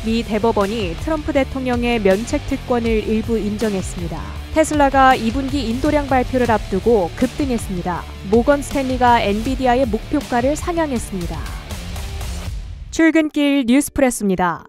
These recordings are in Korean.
미 대법원이 트럼프 대통령의 면책 특권을 일부 인정했습니다. 테슬라가 2분기 인도량 발표를 앞두고 급등했습니다. 모건 스탠리가 엔비디아의 목표가를 상향했습니다. 출근길 뉴스프레스입니다.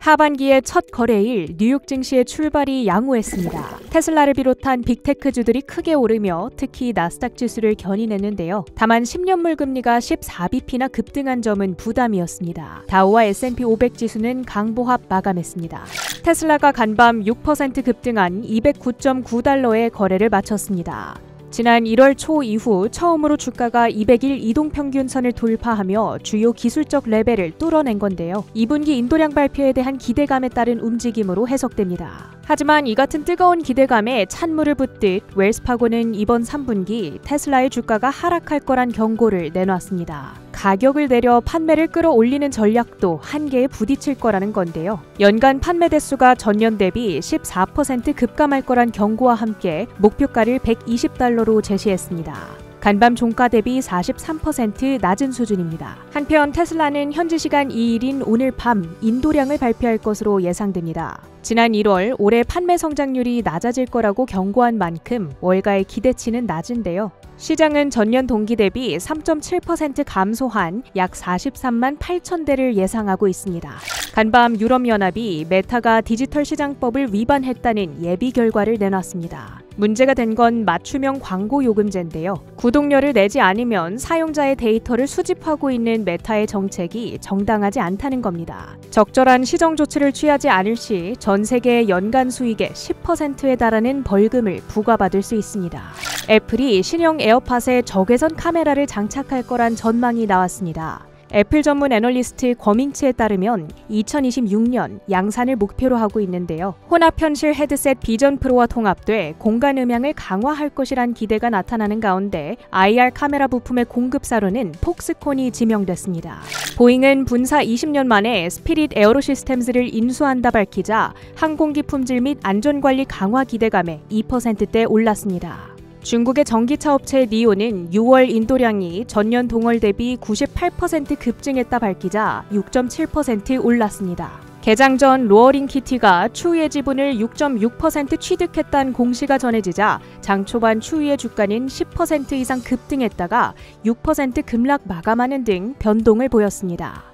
하반기의 첫 거래일 뉴욕 증시의 출발이 양호했습니다. 테슬라를 비롯한 빅테크주들이 크게 오르며 특히 나스닥 지수를 견인했는데요. 다만 10년물 금리가 14bp나 급등한 점은 부담이었습니다. 다우와 S&P 500 지수는 강보합 마감했습니다. 테슬라가 간밤 6% 급등한 209.9달러에 거래를 마쳤습니다. 지난 1월 초 이후 처음으로 주가가 200일 이동평균선을 돌파하며 주요 기술적 레벨을 뚫어낸 건데요. 2분기 인도량 발표에 대한 기대감에 따른 움직임으로 해석됩니다. 하지만 이 같은 뜨거운 기대감에 찬물을 붓듯 웰스파고는 이번 3분기 테슬라의 주가가 하락할 거란 경고를 내놨습니다. 가격을 내려 판매를 끌어올리는 전략도 한계에 부딪힐 거라는 건데요. 연간 판매 대수가 전년 대비 14% 급감할 거란 경고와 함께 목표가를 $120로 제시했습니다. 간밤 종가 대비 43% 낮은 수준입니다. 한편 테슬라는 현지 시간 2일인 오늘 밤 인도량을 발표할 것으로 예상됩니다. 지난 1월 올해 판매 성장률이 낮아질 거라고 경고한 만큼 월가의 기대치는 낮은데요. 시장은 전년 동기 대비 3.7% 감소한 약 43만 8천 대를 예상하고 있습니다. 간밤 유럽연합이 메타가 디지털 시장법을 위반했다는 예비 결과를 내놨습니다. 문제가 된 건 맞춤형 광고 요금제인데요. 구독료를 내지 않으면 사용자의 데이터를 수집하고 있는 메타의 정책이 정당하지 않다는 겁니다. 적절한 시정 조치를 취하지 않을 시 전 세계의 연간 수익의 10%에 달하는 벌금을 부과받을 수 있습니다. 애플이 신형 에어팟에 적외선 카메라를 장착할 거란 전망이 나왔습니다. 애플 전문 애널리스트 거밍치에 따르면 2026년 양산을 목표로 하고 있는데요. 혼합현실 헤드셋 비전 프로와 통합돼 공간 음향을 강화할 것이란 기대가 나타나는 가운데 IR 카메라 부품의 공급사로는 폭스콘이 지명됐습니다. 보잉은 분사 20년 만에 스피릿 에어로 시스템즈를 인수한다 밝히자 항공기 품질 및 안전관리 강화 기대감에 2%대 올랐습니다. 중국의 전기차 업체 니오는 6월 인도량이 전년 동월 대비 98% 급증했다 밝히자 6.7% 올랐습니다. 개장 전 로어링 키티가 추위의 지분을 6.6% 취득했다는 공시가 전해지자 장 초반 추위의 주가는 10% 이상 급등했다가 6% 급락 마감하는 등 변동을 보였습니다.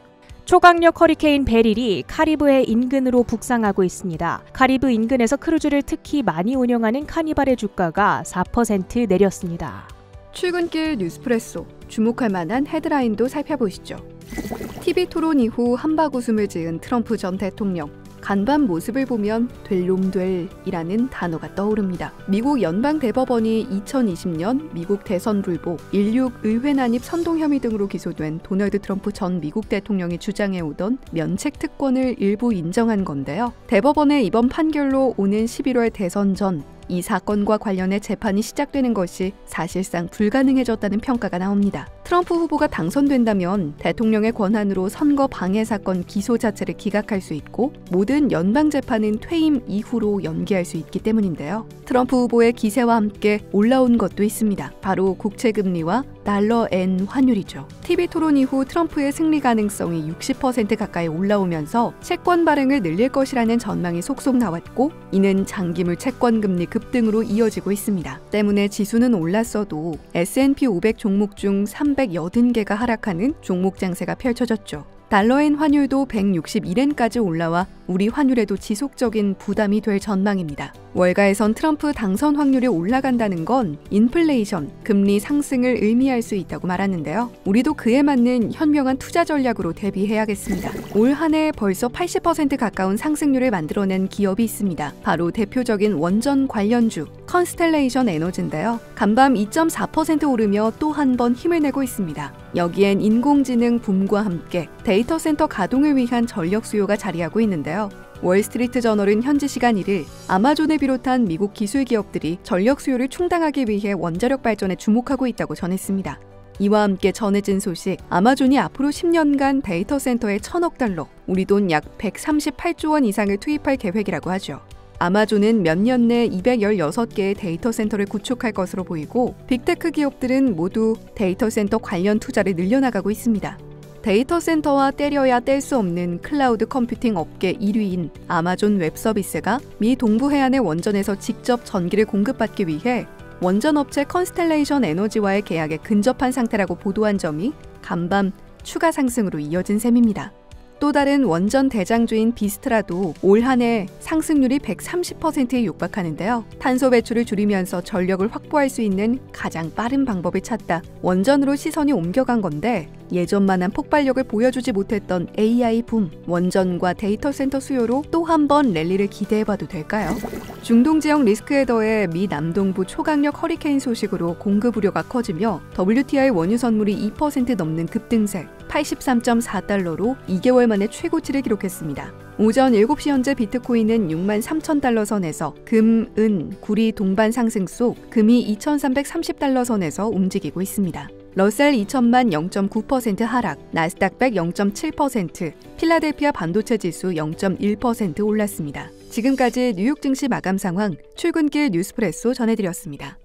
초강력 허리케인 베릴이 카리브해 인근으로 북상하고 있습니다. 카리브 인근에서 크루즈를 특히 많이 운영하는 카니발의 주가가 4% 내렸습니다. 출근길 뉴스프레소, 주목할 만한 헤드라인도 살펴보시죠. TV 토론 이후 한박 웃음을 지은 트럼프 전 대통령. 간밤 모습을 보면 될 놈 될이라는 단어가 떠오릅니다. 미국 연방대법원이 2020년 미국 대선 불복, 16 의회 난입 선동 혐의 등으로 기소된 도널드 트럼프 전 미국 대통령이 주장해오던 면책 특권을 일부 인정한 건데요. 대법원의 이번 판결로 오는 11월 대선 전 이 사건과 관련해 재판이 시작되는 것이 사실상 불가능해졌다는 평가가 나옵니다. 트럼프 후보가 당선된다면 대통령의 권한으로 선거 방해 사건 기소 자체를 기각할 수 있고 모든 연방 재판은 퇴임 이후로 연기할 수 있기 때문인데요. 트럼프 후보의 기세와 함께 올라온 것도 있습니다. 바로 국채금리와 달러-엔 환율이죠. TV 토론 이후 트럼프의 승리 가능성이 60% 가까이 올라오면서 채권 발행을 늘릴 것이라는 전망이 속속 나왔고 이는 장기물 채권 금리 급등으로 이어지고 있습니다. 때문에 지수는 올랐어도 S&P 500 종목 중 380개가 하락하는 종목 장세가 펼쳐졌죠. 달러엔 환율도 161엔까지 올라와 우리 환율에도 지속적인 부담이 될 전망입니다. 월가에선 트럼프 당선 확률이 올라간다는 건 인플레이션, 금리 상승을 의미할 수 있다고 말하는데요. 우리도 그에 맞는 현명한 투자 전략으로 대비해야겠습니다. 올 한 해 벌써 80% 가까운 상승률을 만들어낸 기업이 있습니다. 바로 대표적인 원전 관련주 컨스텔레이션 에너지인데요. 간밤 2.4% 오르며 또 한 번 힘을 내고 있습니다. 여기엔 인공지능 붐과 함께 데이터 센터 가동을 위한 전력 수요가 자리하고 있는데요. 월스트리트 저널은 현지 시간 1일 아마존을 비롯한 미국 기술 기업들이 전력 수요를 충당하기 위해 원자력 발전에 주목하고 있다고 전했습니다. 이와 함께 전해진 소식, 아마존이 앞으로 10년간 데이터 센터에 1,000억 달러, 우리 돈 약 138조 원 이상을 투입할 계획이라고 하죠. 아마존은 몇 년 내 216개의 데이터 센터를 구축할 것으로 보이고 빅테크 기업들은 모두 데이터 센터 관련 투자를 늘려나가고 있습니다. 데이터 센터와 때려야 뗄 수 없는 클라우드 컴퓨팅 업계 1위인 아마존 웹 서비스가 미 동부 해안의 원전에서 직접 전기를 공급받기 위해 원전 업체 컨스텔레이션 에너지와의 계약에 근접한 상태라고 보도한 점이 간밤 추가 상승으로 이어진 셈입니다. 또 다른 원전 대장주인 비스트라도 올 한 해 상승률이 130%에 육박하는데요. 탄소 배출을 줄이면서 전력을 확보할 수 있는 가장 빠른 방법을 찾다 원전으로 시선이 옮겨간 건데 예전만한 폭발력을 보여주지 못했던 AI 붐, 원전과 데이터 센터 수요로 또 한 번 랠리를 기대해봐도 될까요? 중동 지역 리스크에 더해 미 남동부 초강력 허리케인 소식으로 공급 우려가 커지며 WTI 원유 선물이 2% 넘는 급등세 83.4달러로 2개월 만에 최고치를 기록했습니다. 오전 7시 현재 비트코인은 63,000달러 선에서 금, 은, 구리 동반 상승 속 금이 2,330달러 선에서 움직이고 있습니다. 러셀 2000만 0.9% 하락, 나스닥 100 0.7%, 필라델피아 반도체 지수 0.1% 올랐습니다. 지금까지 뉴욕 증시 마감 상황 출근길 뉴스프레소 전해드렸습니다.